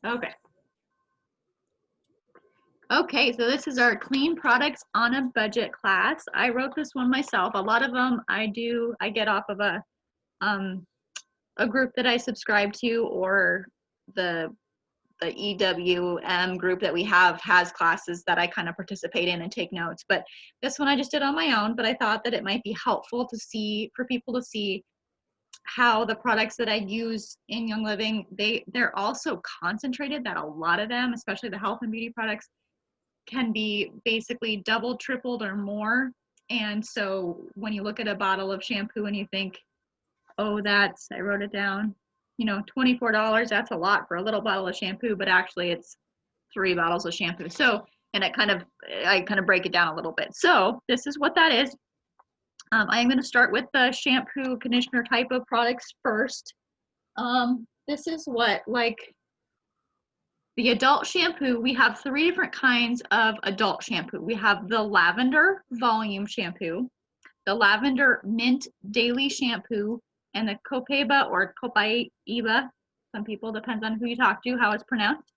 Okay. Okay, so this is our clean products on a budget class. I wrote this one myself. A lot of them I get off of a group that I subscribe to, or the EWM group that we have has classes that I kind of participate in and take notes. But this one I just did on my own, but I thought that it might be helpful to see, for people to see how the products that I use in Young Living, they're also concentrated, that a lot of them, especially the health and beauty products, can be basically double, tripled, or more. And so when you look at a bottle of shampoo and you think, oh, that's, I wrote it down, you know, $24, that's a lot for a little bottle of shampoo, but actually it's 3 bottles of shampoo. So, and I kind of break it down a little bit. So this is what that is. I'm going to start with the shampoo conditioner type of products first. This is what, like, the adult shampoo, we have 3 different kinds of adult shampoo. We have the lavender volume shampoo, the lavender mint daily shampoo, and the Copaiba or Copaiba, some people, depends on who you talk to, how it's pronounced.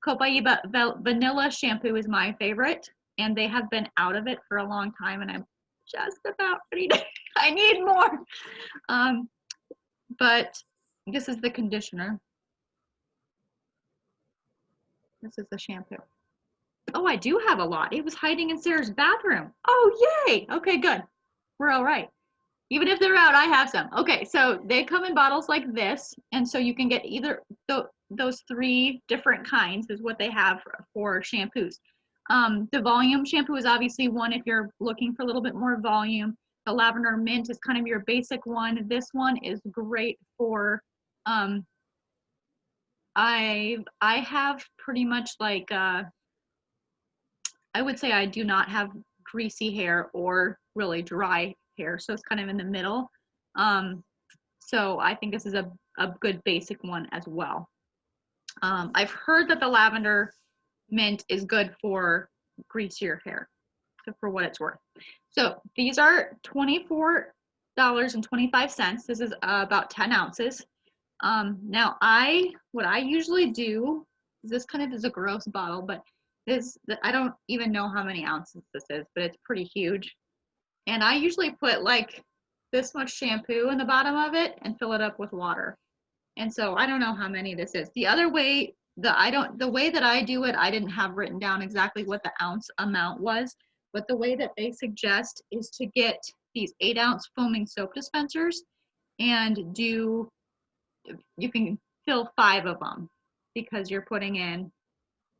Copaiba vanilla shampoo is my favorite, and they have been out of it for a long time, and I'm just about ready to, I need more. But this is the conditioner. This is the shampoo. Oh, I do have a lot. It was hiding in Sarah's bathroom. Oh, yay. Okay, good. We're all right. Even if they're out, I have some. Okay, so they come in bottles like this, and so you can get either those 3 different kinds is what they have for shampoos. The volume shampoo is obviously one if you're looking for a little bit more volume. The lavender mint is kind of your basic one. This one is great for, I have pretty much like, I would say I do not have greasy hair or really dry hair, so it's kind of in the middle. So I think this is a good basic one as well. I've heard that the lavender mint is good for greasier hair, so for what it's worth. So these are $24.25. This is about 10 ounces. Now what I usually do, this kind of is a gross bottle, but I don't even know how many ounces this is, but it's pretty huge. And I usually put like this much shampoo in the bottom of it and fill it up with water. And so I don't know how many this is. The other way, the way that I do it, I didn't have written down exactly what the ounce amount was, but the way that they suggest is to get these 8-ounce foaming soap dispensers and you can fill 5 of them because you're putting in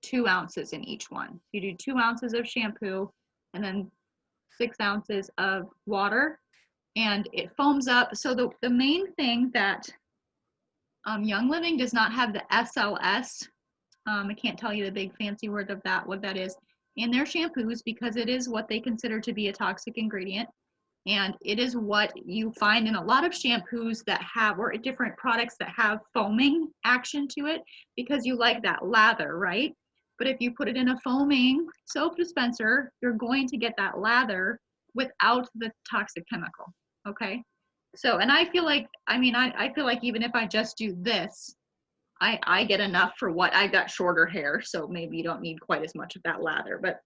2 ounces in each one. You do 2 ounces of shampoo and then 6 ounces of water, and it foams up. So the main thing that Young Living does not have the SLS. I can't tell you the big fancy word of that, what that is, in their shampoos, because it is what they consider to be a toxic ingredient. And it is what you find in a lot of shampoos that have, or different products that have foaming action to it, because you like that lather, right? But if you put it in a foaming soap dispenser, you're going to get that lather without the toxic chemical, okay? So, and I feel like, I mean, I feel like even if I just do this, I get enough for what I got shorter hair, so maybe you don't need quite as much of that lather. But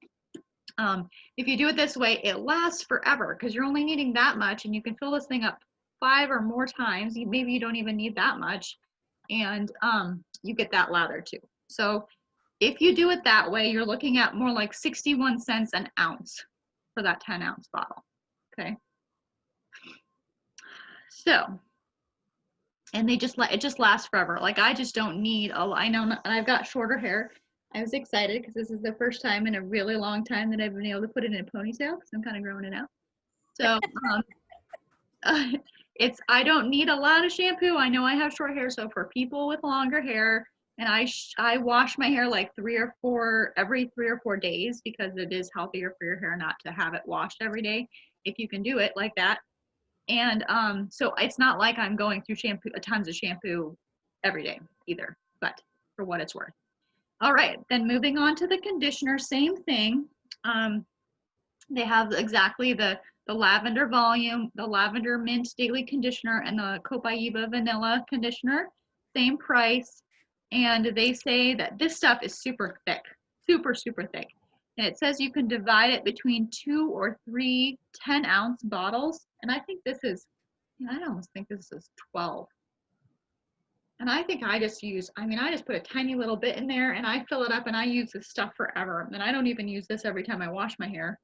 if you do it this way, it lasts forever because you're only needing that much, and you can fill this thing up 5 or more times. Maybe you don't even need that much, and you get that lather too. So if you do it that way, you're looking at more like 61 cents an ounce for that 10-ounce bottle. Okay. So, and it just lasts forever. Like I just don't need I know, and I've got shorter hair. I was excited because this is the first time in a really long time that I've been able to put it in a ponytail because I'm kind of growing it out. So I don't need a lot of shampoo. I know I have short hair, so for people with longer hair, and I wash my hair like every 3 or 4 days because it is healthier for your hair not to have it washed every day if you can do it like that. And so it's not like I'm going through tons of shampoo every day either, but for what it's worth. All right, then moving on to the conditioner, same thing. They have exactly the lavender volume, the lavender mint daily conditioner, and the Copaiba vanilla conditioner, same price. And they say that this stuff is super thick, super, super thick. And it says you can divide it between 2 or 3 10-ounce bottles. And I think this is, I almost think this is 12. And I think I just use, I just put a tiny little bit in there and I fill it up and I use this stuff forever. And I don't even use this every time I wash my hair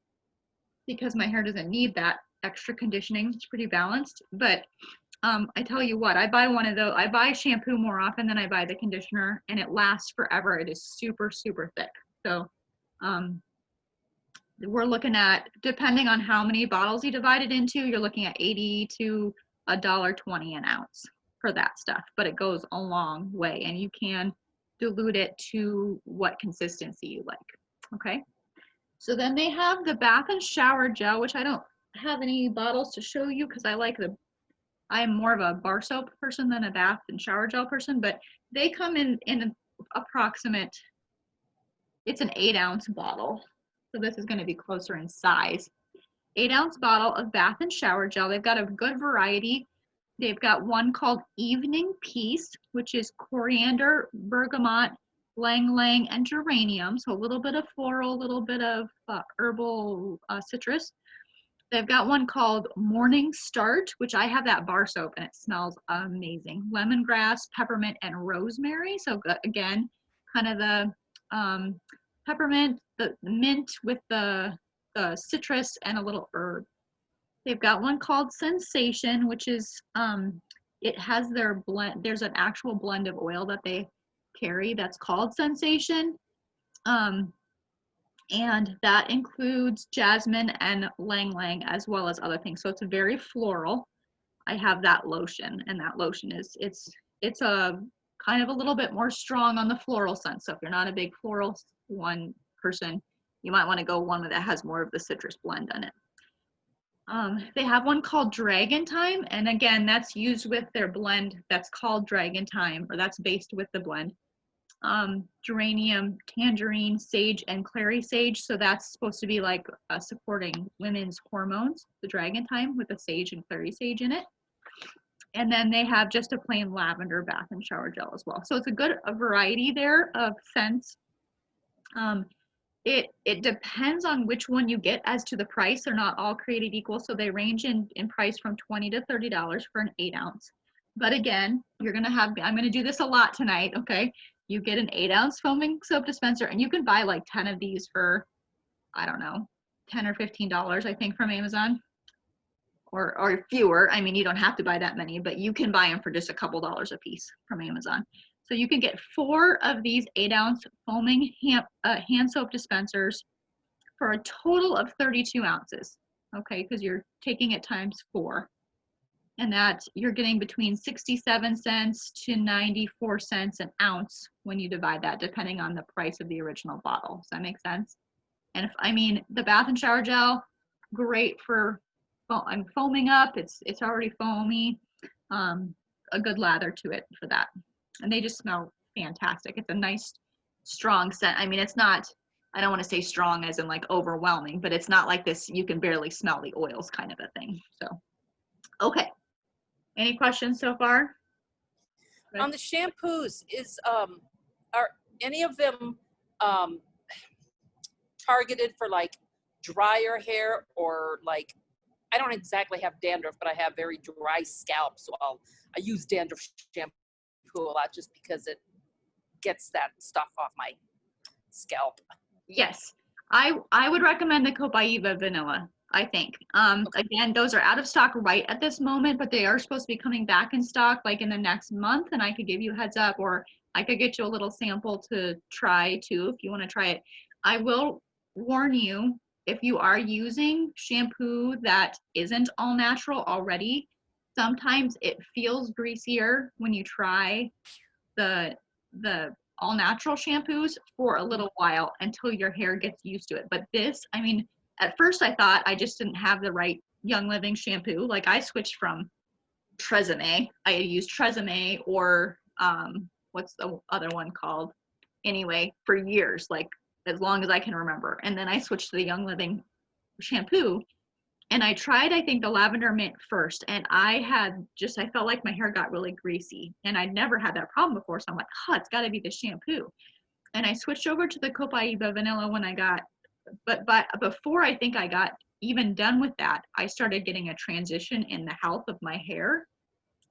because my hair doesn't need that extra conditioning. It's pretty balanced. But I tell you what, I buy one of those. I buy shampoo more often than I buy the conditioner, and it lasts forever. It is super, super thick. So we're looking at, depending on how many bottles you divide it into, you're looking at $80 to $1.20 an ounce for that stuff. But it goes a long way, and you can dilute it to what consistency you like. Okay. So then they have the bath and shower gel, which I don't have any bottles to show you because I'm more of a bar soap person than a bath and shower gel person, but they come in an approximate, it's an 8-ounce bottle. So this is going to be closer in size. 8-ounce bottle of bath and shower gel. They've got a good variety. They've got one called Evening Peace, which is coriander, bergamot, ylang ylang, and geranium. So a little bit of floral, a little bit of herbal citrus. They've got one called Morning Start, which I have that bar soap and it smells amazing. Lemongrass, peppermint, and rosemary. So again, kind of the peppermint, the mint with the citrus and a little herb. They've got one called Sensation, which is, it has their blend, there's an actual blend of oil that they carry that's called Sensation. And that includes jasmine and ylang ylang as well as other things. So it's very floral. I have that lotion, and that lotion is, it's a kind of a little bit more strong on the floral scent. So if you're not a big floral one person, you might want to go one that has more of the citrus blend in it. They have one called Dragon Time, and again, that's used with their blend that's called Dragon Time, or that's based with the blend. Geranium, tangerine, sage, and clary sage. So that's supposed to be like supporting women's hormones, the Dragon Time with the sage and clary sage in it. And then they have just a plain lavender bath and shower gel as well. So it's a variety there of scents. It depends on which one you get as to the price. They're not all created equal. So they range in price from $20 to $30 for an 8-ounce. But again, you're going to have, I'm going to do this a lot tonight. Okay. You get an 8-ounce foaming soap dispenser, and you can buy like 10 of these for, I don't know, $10 or $15, I think, from Amazon, or fewer. I mean, you don't have to buy that many, but you can buy them for just a couple dollars a piece from Amazon. So you can get 4 of these 8-ounce foaming hand soap dispensers for a total of 32 ounces. Okay, because you're taking it times 4. And that you're getting between 67 cents to 94 cents an ounce when you divide that, depending on the price of the original bottle. Does that make sense? And the bath and shower gel, great for foaming up. It's already foamy. A good lather to it for that. And they just smell fantastic. It's a nice, strong scent. It's not, I don't want to say strong as in like overwhelming, but it's not like this, you can barely smell the oils kind of a thing. So, okay. Any questions so far? On the shampoos, are any of them targeted for like drier hair, or like, I don't exactly have dandruff, but I have very dry scalp, so I use dandruff shampoo a lot just because it gets that stuff off my scalp. Yes, I would recommend the Copaiba vanilla. I think. Again, those are out of stock right at this moment, but they are supposed to be coming back in stock like in the next month, and I could give you a heads up, or I could get you a little sample to try too if you want to try it. I will warn you, if you are using shampoo that isn't all natural already, sometimes it feels greasier when you try the all natural shampoos for a little while until your hair gets used to it. But this, at first I thought I just didn't have the right Young Living shampoo. Like I switched from Tresemme. I had used Tresemme or what's the other one called? Anyway, for years, like as long as I can remember. And then I switched to the Young Living shampoo. And I tried, I think, the lavender mint first, and I felt like my hair got really greasy, and I'd never had that problem before. So I'm like, oh, it's got to be the shampoo. And I switched over to the Copaiba vanilla when I got, but before I think I got even done with that, I started getting a transition in the health of my hair.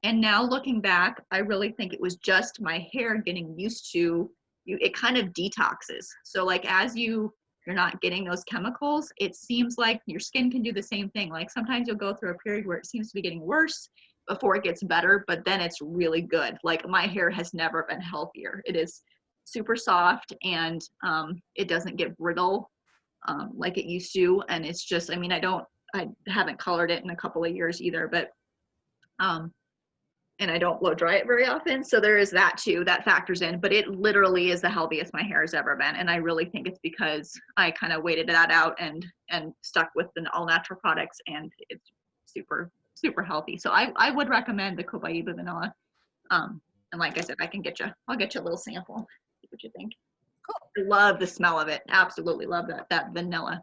And now looking back, I really think it was just my hair getting used to you. It kind of detoxes. So like as you're not getting those chemicals, it seems like your skin can do the same thing. Like sometimes you'll go through a period where it seems to be getting worse before it gets better, but then it's really good. Like my hair has never been healthier. It is super soft, and it doesn't get brittle like it used to. And it's just, I mean, I haven't colored it in a couple of years either, but and I don't blow dry it very often. So there is that too, that factors in, but it literally is the healthiest my hair has ever been. And I really think it's because I kind of waited that out and stuck with the all natural products, and it's super, super healthy. So I would recommend the Copaiba vanilla. And like I said, I'll get you a little sample, see what you think. Cool. I love the smell of it. Absolutely love that vanilla.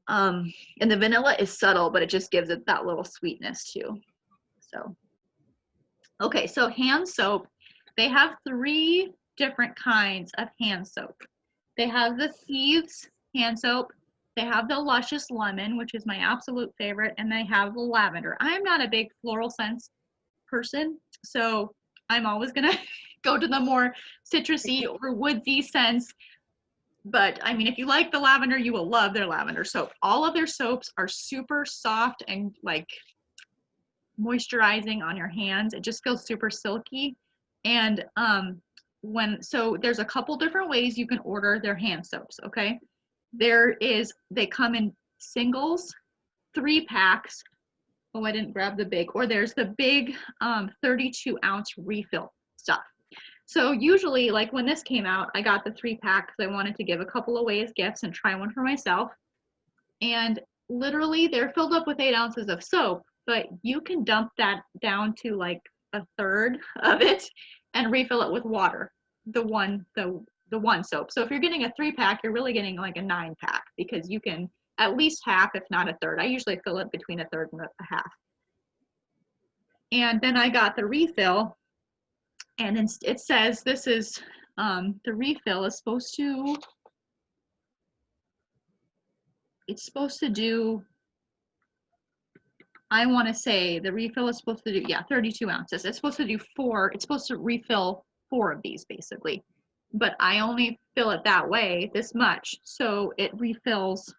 And the vanilla is subtle, but it just gives it that little sweetness too. So. Okay, so hand soap, they have 3 different kinds of hand soap. They have the Thieves hand soap, they have the Luscious Lemon, which is my absolute favorite, and they have the lavender. I'm not a big floral scents person, so I'm always gonna go to the more citrusy or woodsy scents. But I mean, if you like the lavender, you will love their lavender soap. All of their soaps are super soft and like moisturizing on your hands. It just feels super silky. And so there's a couple different ways you can order their hand soaps. Okay, they come in singles, 3 packs. Oh, I didn't grab the big, or there's the big 32-ounce refill stuff. So usually, like when this came out, I got the 3-pack because I wanted to give a couple away as gifts and try one for myself. And literally they're filled up with 8 ounces of soap, but you can dump that down to like a third of it and refill it with water, the one soap. So if you're getting a 3-pack, you're really getting like a 9-pack, because you can at least half, if not a third. I usually fill it between a third and a half. And then I got the refill, and it says this is the refill is supposed to, it's supposed to do, I want to say the refill is supposed to do, 32 ounces. It's supposed to do 4, it's supposed to refill 4 of these basically. But I only fill it that way, this much. So it refills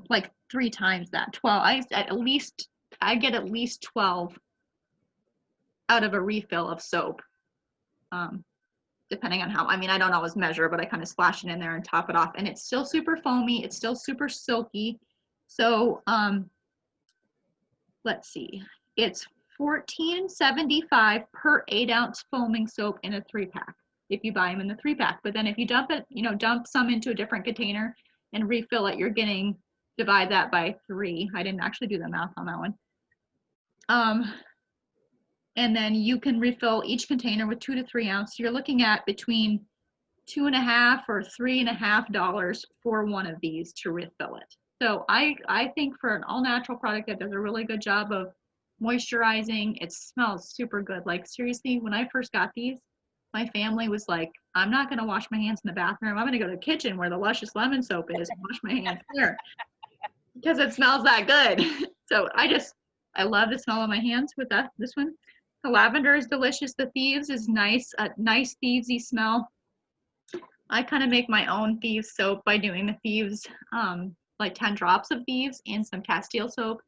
like 3 times that, 12. I get at least 12 out of a refill of soap. Depending on how, I mean, I don't always measure, but I kind of splash it in there and top it off. And it's still super foamy. It's still super silky. So, let's see, it's $14.75 per 8-ounce foaming soap in a 3-pack if you buy them in the 3-pack. But then if you dump some into a different container and refill it, you're getting, divide that by 3. I didn't actually do the math on that one. And then you can refill each container with 2 to 3 ounces. You're looking at between $2.50 or $3.50 for one of these to refill it. So I think for an all natural product that does a really good job of moisturizing, it smells super good. Like seriously, when I first got these, my family was like, I'm not gonna wash my hands in the bathroom. I'm gonna go to the kitchen where the Luscious Lemon soap is and wash my hands there, because it smells that good. So I love the smell of my hands with this one. The lavender is delicious. The Thieves is nice, a nice thievesy smell. I kind of make my own Thieves soap by doing the Thieves, like 10 drops of Thieves in some Castile soap,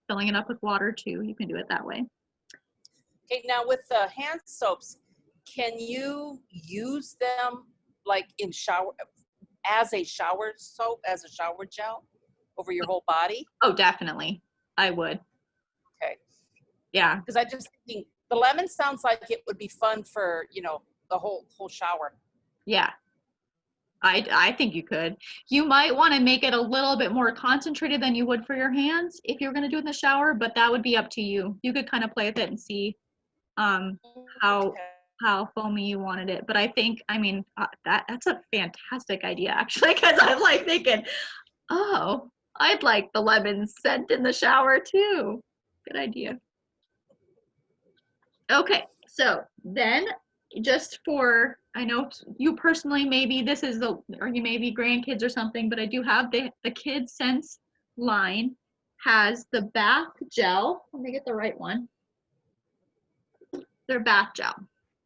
filling it up with water too. You can do it that way. Okay, now with the hand soaps, can you use them like in shower, as a shower soap, as a shower gel over your whole body? Oh, definitely. I would. Okay. Yeah. Because I just think the lemon sounds like it would be fun for, the whole shower. Yeah. I think you could. You might want to make it a little bit more concentrated than you would for your hands if you're going to do it in the shower, but that would be up to you. You could kind of play with it and see how foamy you wanted it. But I think, I mean, that's a fantastic idea actually, because I'm like thinking, oh, I'd like the lemon scent in the shower too. Good idea. Okay, so then just for, I know you personally, maybe this is the, or you may be grandkids or something, but I do have the Kids Sense line has the bath gel. Let me get the right one. Their bath gel.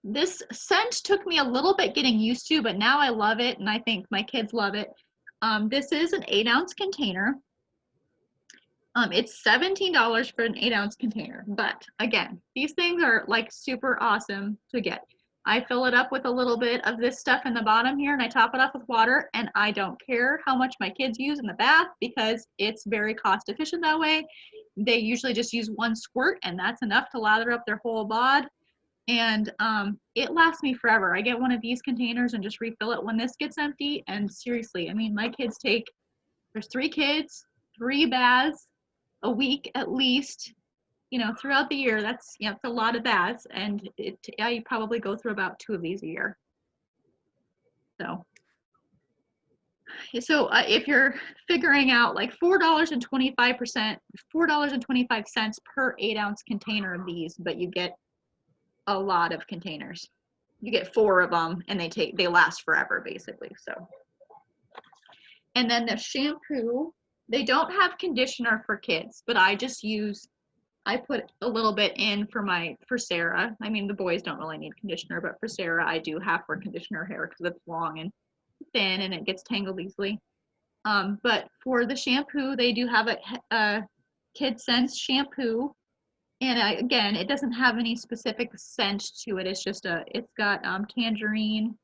This scent took me a little bit getting used to, but now I love it, and I think my kids love it. This is an 8-ounce container. It's $17 for an 8-ounce container, but again, these things are like super awesome to get. I fill it up with a little bit of this stuff in the bottom here, and I top it off with water, and I don't care how much my kids use in the bath because it's very cost efficient that way. They usually just use 1 squirt, and that's enough to lather up their whole bod. And it lasts me forever. I get one of these containers and just refill it when this gets empty. And seriously, I mean, my kids take, there's 3 kids, 3 baths a week at least, you know, throughout the year. That's, you know, it's a lot of baths, and I probably go through about 2 of these a year. So if you're figuring out like $4.25 per 8-ounce container of these, but you get a lot of containers. You get 4 of them, and they last forever basically. So, and then the shampoo, they don't have conditioner for kids, but I put a little bit in for Sarah. I mean, the boys don't really need conditioner, but for Sarah, I do have her conditioner hair because it's long and thin and it gets tangled easily. But for the shampoo, they do have a Kid Sense shampoo. And again, it doesn't have any specific scent to it. It's just it's got tangerine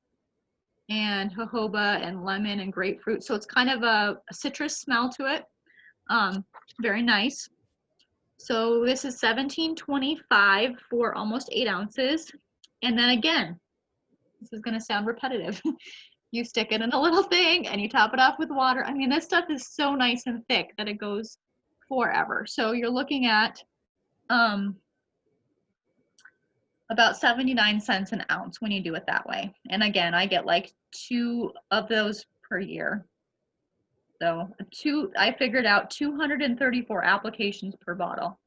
and jojoba and lemon and grapefruit. So it's kind of a citrus smell to it. Very nice. So this is $17.25 for almost 8 ounces. And then again, this is going to sound repetitive. You stick it in a little thing and you top it off with water. I mean, this stuff is so nice and thick that it goes forever. So you're looking at about 79 cents an ounce when you do it that way. And again, I get like 2 of those per year. So I figured out 234 applications per bottle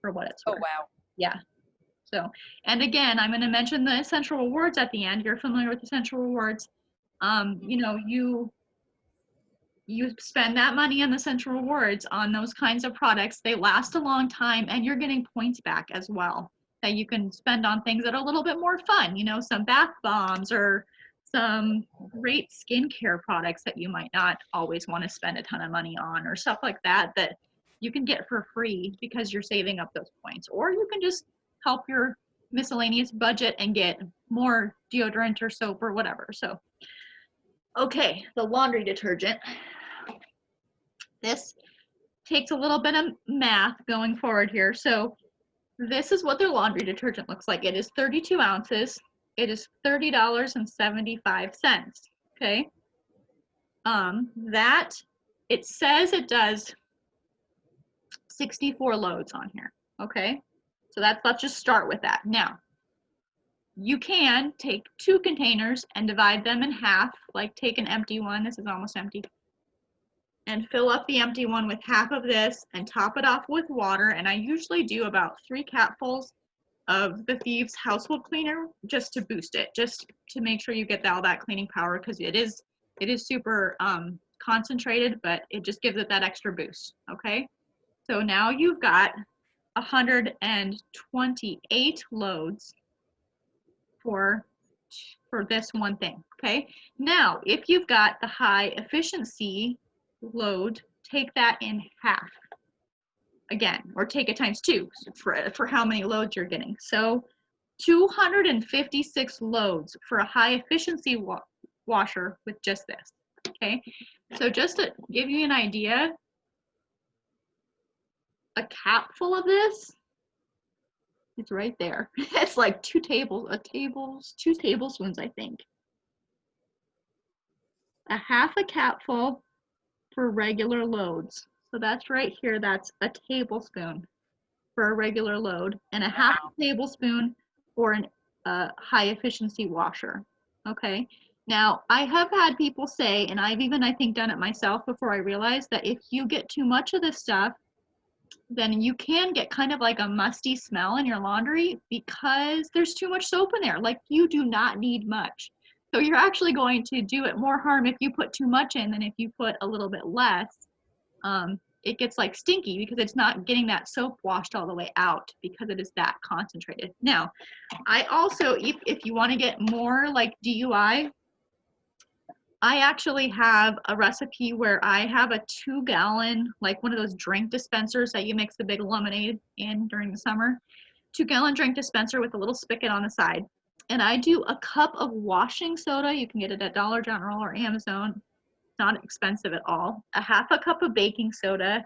for what it's worth. Oh, wow. Yeah. So, and again, I'm going to mention the essential rewards at the end. You're familiar with essential rewards. You know, you spend that money on the essential rewards on those kinds of products. They last a long time, and you're getting points back as well that you can spend on things that are a little bit more fun, you know, some bath bombs or some great skincare products that you might not always want to spend a ton of money on, or stuff like that that you can get for free because you're saving up those points. Or you can just help your miscellaneous budget and get more deodorant or soap or whatever. So, okay, the laundry detergent. This takes a little bit of math going forward here. So this is what their laundry detergent looks like. It is 32 ounces. It is $30.75. Okay. That, it says it does 64 loads on here. Okay. So let's just start with that. Now, you can take 2 containers and divide them in half, like take an empty one. This is almost empty. And fill up the empty one with half of this and top it off with water. And I usually do about 3 capfuls of the Thieves household cleaner just to boost it, just to make sure you get all that cleaning power, because it is super concentrated, but it just gives it that extra boost. Okay, so now you've got 128 loads for this one thing. Okay, now if you've got the high efficiency load, take that in half again, or take it times 2 for how many loads you're getting. So 256 loads for a high efficiency washer with just this. Okay, so just to give you an idea, a capful of this, it's right there. It's like 2 tablespoons, I think. A half a capful for regular loads. So that's right here, that's a tablespoon for a regular load, and a half a tablespoon for a high efficiency washer. Okay, Now, I have had people say, and I've even, I think, done it myself before I realized that if you get too much of this stuff, then you can get kind of like a musty smell in your laundry because there's too much soap in there. Like, you do not need much. So you're actually going to do it more harm if you put too much in than if you put a little bit less. It gets like stinky because it's not getting that soap washed all the way out because it is that concentrated. Now, I also, if you want to get more like DUI, I actually have a recipe where I have a 2-gallon, like one of those drink dispensers that you mix the big lemonade in during the summer, 2-gallon drink dispenser with a little spigot on the side. And I do a cup of washing soda. You can get it at Dollar General or Amazon. It's not expensive at all. A half a cup of baking soda,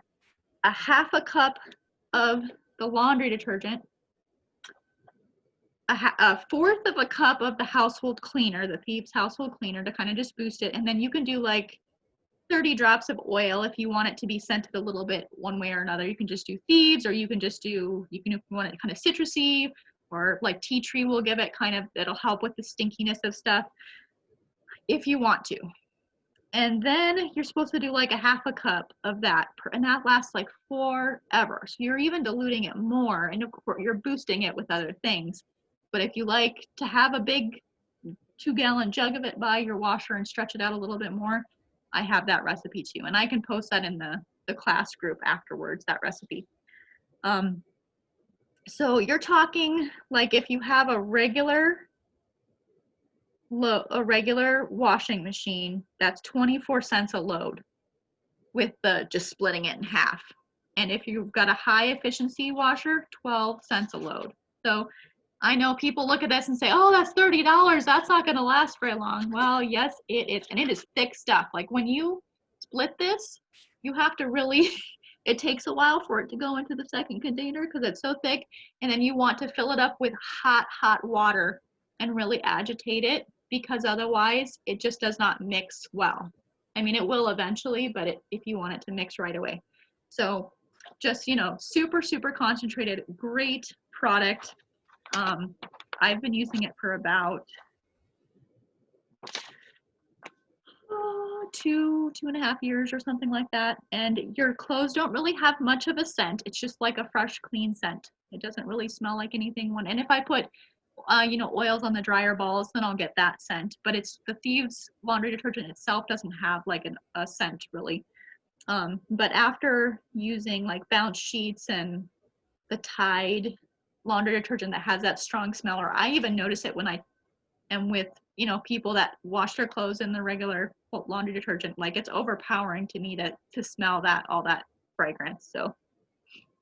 a half a cup of the laundry detergent, a fourth of a cup of the household cleaner, the Thieves household cleaner, to kind of just boost it. And then you can do like 30 drops of oil if you want it to be scented a little bit one way or another. You can just do Thieves, or you can just do, if you want it kind of citrusy, or like tea tree will give it kind of, it'll help with the stinkiness of stuff if you want to. And then you're supposed to do like a half a cup of that, and that lasts like forever. So you're even diluting it more, and of course you're boosting it with other things. But if you like to have a big 2-gallon jug of it by your washer and stretch it out a little bit more, I have that recipe too. And I can post that in the class group afterwards, that recipe. So you're talking like if you have a regular washing machine, that's 24 cents a load with the just splitting it in half. And if you've got a high efficiency washer, 12 cents a load. So I know people look at this and say, oh, that's $30. That's not going to last very long. Well, yes, it is. And it is thick stuff. Like when you split this, you have to really, it takes a while for it to go into the second container because it's so thick. And then you want to fill it up with hot, hot water and really agitate it, because otherwise it just does not mix well. I mean, it will eventually, but if you want it to mix right away. So just, super, super concentrated, great product. I've been using it for about 2.5 years or something like that. And your clothes don't really have much of a scent. It's just like a fresh, clean scent. It doesn't really smell like anything. And if I put, oils on the dryer balls, then I'll get that scent. But it's the Thieves laundry detergent itself doesn't have like a scent really. But after using like Bounce sheets and the Tide laundry detergent that has that strong smell, or I even notice it when I am with people that wash their clothes in the regular laundry detergent, like it's overpowering to me to smell all that fragrance. So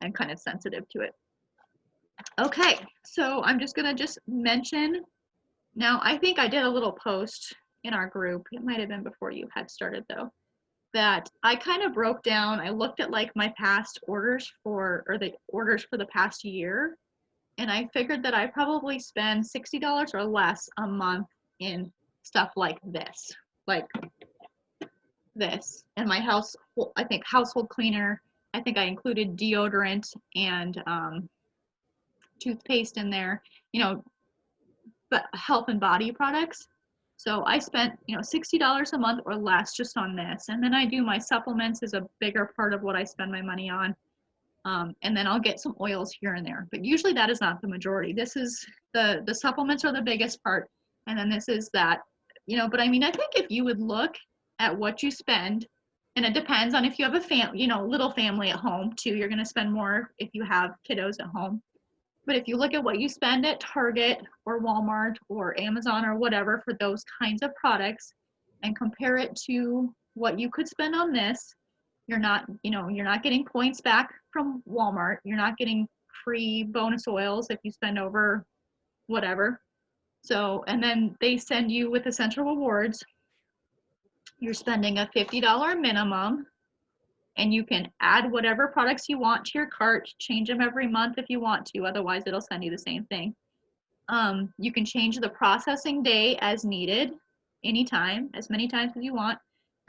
I'm kind of sensitive to it. Okay, so I'm just gonna mention now. I think I did a little post in our group, it might have been before you had started though, that I kind of broke down. I looked at like my past orders or the orders for the past year, and I figured that I probably spend $60 or less a month in stuff like this, and my house. I think household cleaner. I think I included deodorant and toothpaste in there, but health and body products. So I spent, $60 a month or less just on this. And then I do my supplements is a bigger part of what I spend my money on. And then I'll get some oils here and there, but usually that is not the majority. This is the supplements are the biggest part. And then this is that, but I mean, I think if you would look at what you spend, and it depends on if you have a little family at home too, you're going to spend more if you have kiddos at home. But if you look at what you spend at Target or Walmart or Amazon or whatever for those kinds of products and compare it to what you could spend on this, you're not getting points back from Walmart. You're not getting free bonus oils if you spend over whatever. So, and then they send you with Essential Rewards. You're spending a $50 minimum, and you can add whatever products you want to your cart, change them every month if you want to, otherwise it'll send you the same thing. You can change the processing day as needed, anytime, as many times as you want.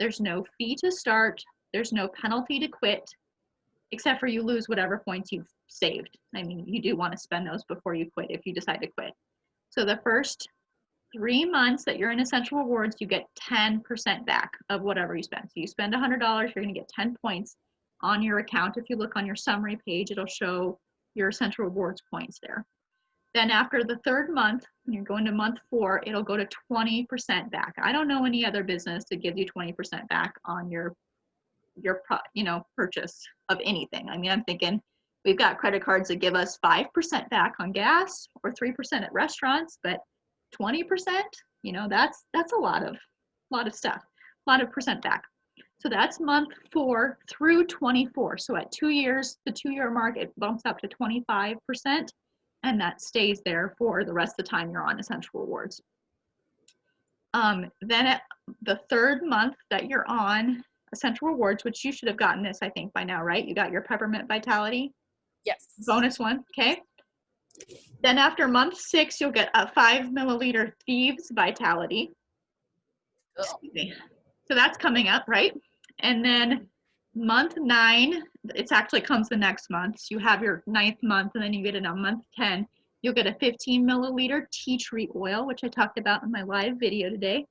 There's no fee to start, there's no penalty to quit, except for you lose whatever points you've saved. I mean, you do want to spend those before you quit if you decide to quit. So the first 3 months that you're in Essential Rewards, you get 10% back of whatever you spend. So you spend $100, you're going to get 10 points on your account. If you look on your summary page, it'll show your Essential Rewards points there. Then after the 3rd month, when you're going to month 4, it'll go to 20% back. I don't know any other business that gives you 20% back on your purchase of anything. I mean, I'm thinking we've got credit cards that give us 5% back on gas or 3% at restaurants, but 20%, that's a lot of stuff, a lot of percent back. So that's month 4 through 24. So at 2 years, the 2-year mark, it bumps up to 25%, and that stays there for the rest of the time you're on Essential Rewards. Then at the 3rd month that you're on Essential Rewards, which you should have gotten this, I think, by now, right? You got your Peppermint Vitality? Yes. Bonus one, okay. Then after month 6, you'll get a 5 milliliter Thieves Vitality. Oh. So that's coming up, right? And then month 9, it actually comes the next month. So you have your 9th month, and then you get it on month 10. You'll get a 15 milliliter tea tree oil, which I talked about in my live video today.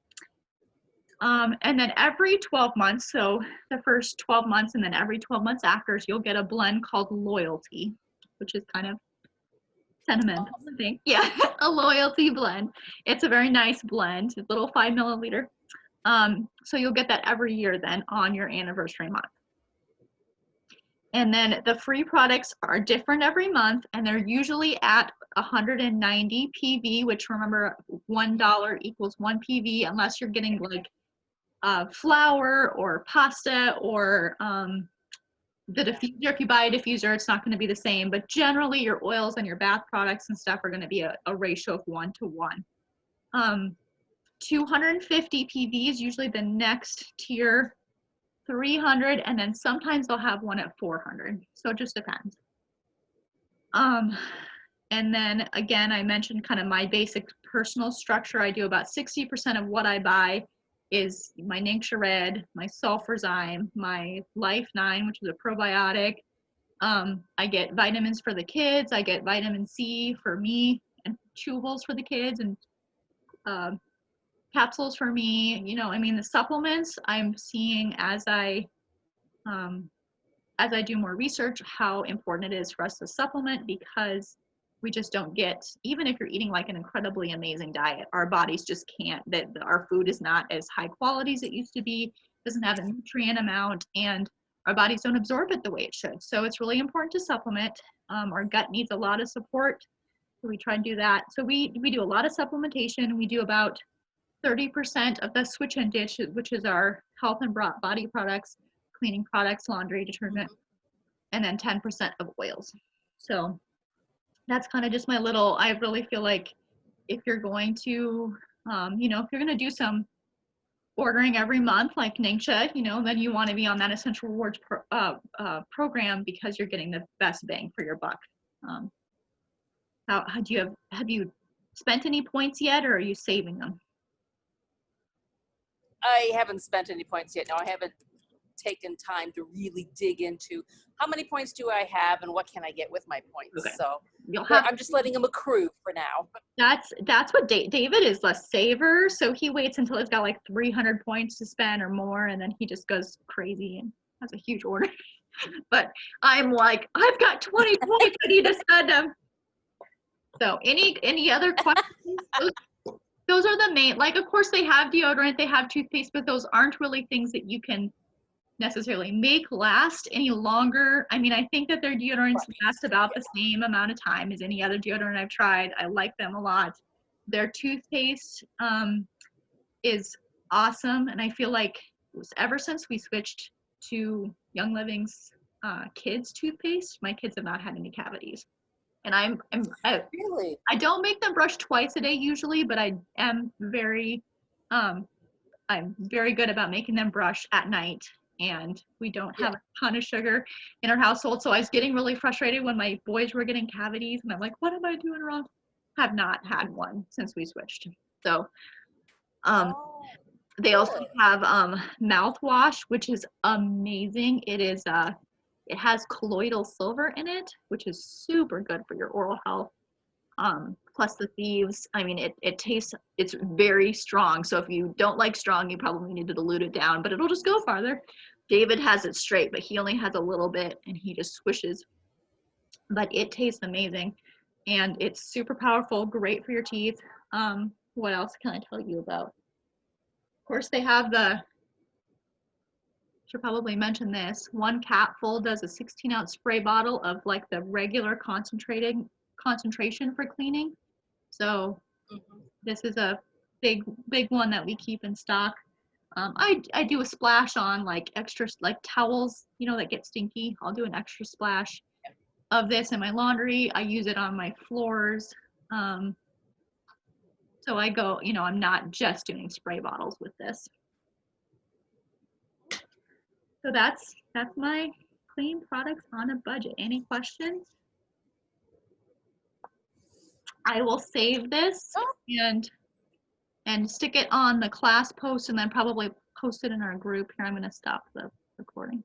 And then every 12 months, so the first 12 months and then every 12 months after, you'll get a blend called Loyalty, which is kind of sentimental, I think. Yeah, a Loyalty blend. It's a very nice blend, a little 5 milliliter. So you'll get that every year then on your anniversary month. And then the free products are different every month, and they're usually at 190 PV, which remember $1 equals 1 PV, unless you're getting like flour or pasta or the diffuser. If you buy a diffuser, it's not going to be the same, but generally your oils and your bath products and stuff are going to be a ratio of 1 to 1. 250 PV is usually the next tier, 300, and then sometimes they'll have one at 400. So it just depends. And then again, I mentioned kind of my basic personal structure. I do about 60% of what I buy is my Ningxia Red, my Sulfurzyme, my Life 9, which is a probiotic. I get vitamins for the kids. I get vitamin C for me, and chewables for the kids, and capsules for me. I mean, the supplements I'm seeing as I do more research, how important it is for us to supplement, because we just don't get, even if you're eating like an incredibly amazing diet, our bodies just can't, our food is not as high quality as it used to be, doesn't have a nutrient amount, and our bodies don't absorb it the way it should. So it's really important to supplement. Our gut needs a lot of support, so we try and do that. So we do a lot of supplementation. We do about 30% of the switch and dish, which is our health and body products, cleaning products, laundry, detergent, and then 10% of oils. So that's kind of just my little, I really feel like if you're going to, if you're going to do some ordering every month like Ningxia, then you want to be on that Essential Rewards program, because you're getting the best bang for your buck. Have you spent any points yet, or are you saving them? I haven't spent any points yet. No, I haven't taken time to really dig into how many points do I have and what can I get with my points. Okay. So I'm just letting them accrue for now. That's what David is, a saver. So he waits until he's got like 300 points to spend or more, and then he just goes crazy and has a huge order. But I'm like, I've got 20 points, I need to spend them. So any other questions? Those are the main, like, of course they have deodorant, they have toothpaste, but those aren't really things that you can necessarily make last any longer. I mean, I think that their deodorants last about the same amount of time as any other deodorant I've tried. I like them a lot. Their toothpaste is awesome, and I feel like ever since we switched to Young Living's kids toothpaste, my kids have not had any cavities. And I don't make them brush twice a day usually, but I am I'm very good about making them brush at night. And we don't have a ton of sugar in our household. So I was getting really frustrated when my boys were getting cavities, and I'm like, what am I doing wrong? Have not had one since we switched. So they also have mouthwash, which is amazing. It has colloidal silver in it, which is super good for your oral health. plus the thieves. I mean, it tastes, it's very strong. So if you don't like strong, you probably need to dilute it down, but it'll just go farther. David has it straight, but he only has a little bit and he just swishes. But it tastes amazing and it's super powerful, great for your teeth. What else can I tell you about? Of course, they have the, should probably mention this, one capful does a 16-ounce spray bottle of like the regular concentration for cleaning. So this is a big one that we keep in stock. I do a splash on like extra, like towels, you know, that get stinky. I'll do an extra splash of this in my laundry. I use it on my floors. So I go, you know, I'm not just doing spray bottles with this. So that's my clean products on a budget. Any questions? I will save this and stick it on the class post and then probably post it in our group. Here, I'm going to stop the recording.